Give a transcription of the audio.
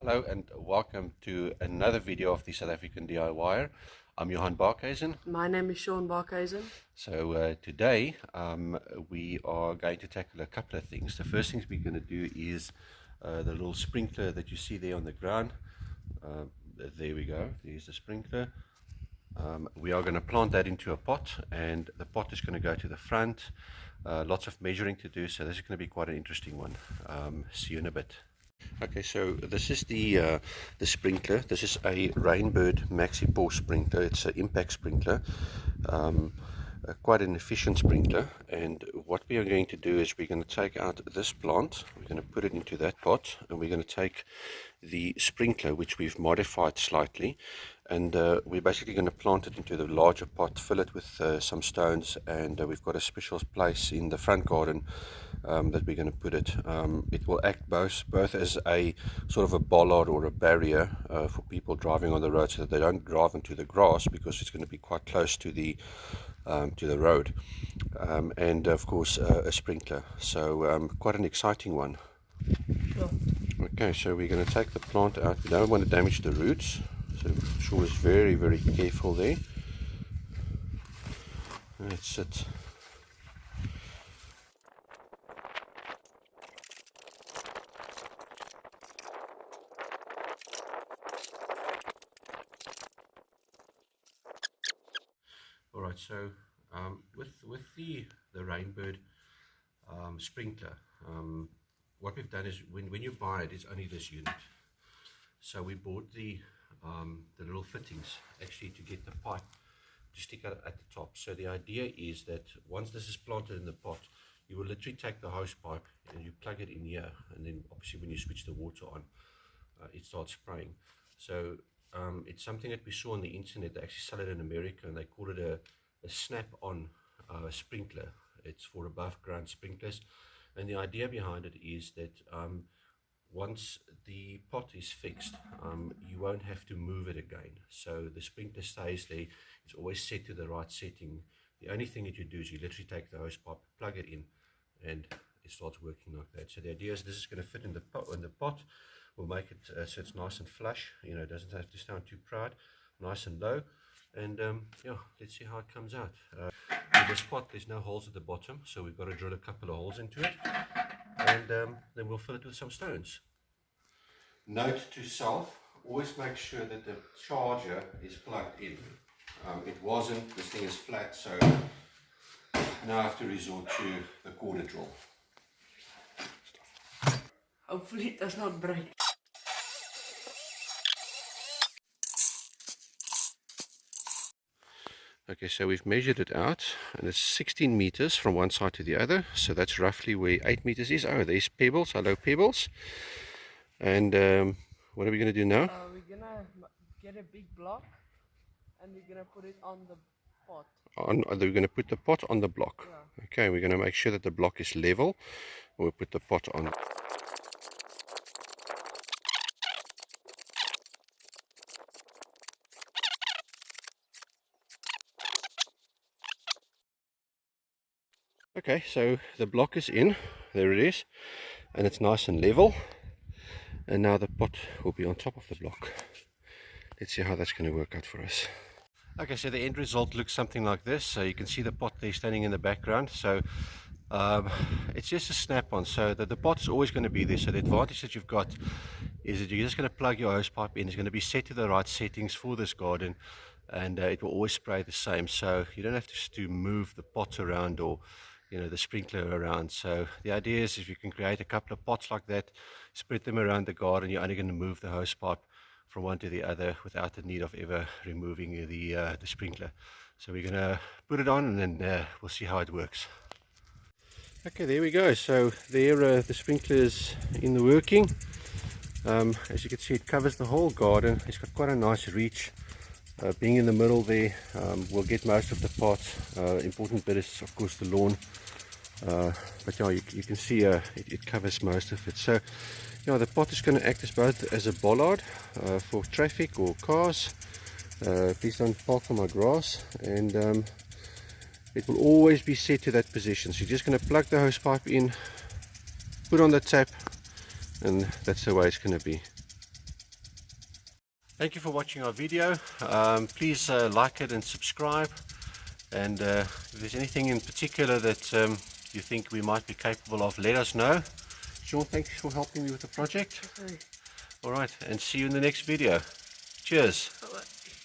Hello and welcome to another video of the South African DIYer. I'm Johan Barkhuizen. My name is Sean Barkhuizen. So today we are going to tackle a couple of things. The first thing we're going to do is the little sprinkler that you see there on the ground. There we go, there's the sprinkler. We are going to plant that into a pot, and the pot is going to go to the front. Lots of measuring to do, so this is going to be quite an interesting one. See you in a bit. Okay, so this is the sprinkler. This is a Rainbird Maxi Pour sprinkler. It's an impact sprinkler, quite an efficient sprinkler. And what we are going to do is we're going to take out this plant, we're going to put it into that pot, and we're going to take the sprinkler, which we've modified slightly, and we're basically going to plant it into the larger pot, fill it with some stones, and we've got a special place in the front garden that we're going to put it. It will act both as a sort of a bollard or a barrier for people driving on the road, so that they don't drive into the grass, because it's going to be quite close to the road, and of course a sprinkler. So quite an exciting one. Sure. Okay, so we're going to take the plant out. We don't want to damage the roots, so Shaw is very, very careful there. That's it. Alright, so with the Rainbird sprinkler, what we've done is when you buy it, it's only this unit. So we bought the little fittings actually to get the pipe to stick out at the top. So the idea is that once this is planted in the pot, you will literally take the hose pipe and you plug it in here, and then obviously when you switch the water on, it starts spraying. So it's something that we saw on the internet. They actually sell it in America, and they call it a snap-on sprinkler. It's for above ground sprinklers, and the idea behind it is that once the pot is fixed, you won't have to move it again. So the sprinkler stays there. It's always set to the right setting. The only thing that you do is you literally take the hose pipe, plug it in, and it starts working like that. So the idea is this is going to fit in the pot. We'll make it so it's nice and flush, you know, it doesn't have to sound too proud, nice and low. And yeah, let's see how it comes out. With this pot, there's no holes at the bottom, so we've got to drill a couple of holes into it, and then we'll fill it with some stones. Note to self, always make sure that the charger is plugged in. It wasn't, this thing is flat, so now I have to resort to the quarter drill. Hopefully it does not break. Okay, so we've measured it out, and it's 16 meters from one side to the other, so that's roughly where 8 meters is. Oh, there's pebbles. Hello, pebbles. And what are we going to do now? We're gonna get a big block, and we're gonna put it on the pot. We're going to put the pot on the block. Yeah. Okay, we're going to make sure that the block is level, and we'll put the pot on. Okay, so the block is in, there it is, and it's nice and level, and now the pot will be on top of the block. Let's see how that's going to work out for us. Okay, so the end result looks something like this. So you can see the pot there standing in the background. So it's just a snap-on, so the pot is always going to be there. So the advantage that you've got is that you're just going to plug your hose pipe in. It's going to be set to the right settings for this garden, and it will always spray the same. So you don't have to move the pot around, or the sprinkler around. So the idea is if you can create a couple of pots like that, spread them around the garden, you're only going to move the hose pipe from one to the other without the need of ever removing the sprinkler. So we're going to put it on, and then we'll see how it works. Okay, there we go. So there the sprinkler is in the working. As you can see, it covers the whole garden. It's got quite a nice reach. Being in the middle there, we'll get most of the pots. Important bit is of course the lawn, but yeah, you can see it covers most of it. So yeah, the pot is going to act as both as a bollard for traffic or cars. Please don't park on my grass, and it will always be set to that position. So you're just going to plug the hose pipe in, put on the tap, and that's the way it's going to be. Thank you for watching our video. Please like it and subscribe. And if there's anything in particular that you think we might be capable of, let us know. Sean, thanks for helping me with the project. Okay. All right, and see you in the next video. Cheers. Bye-bye.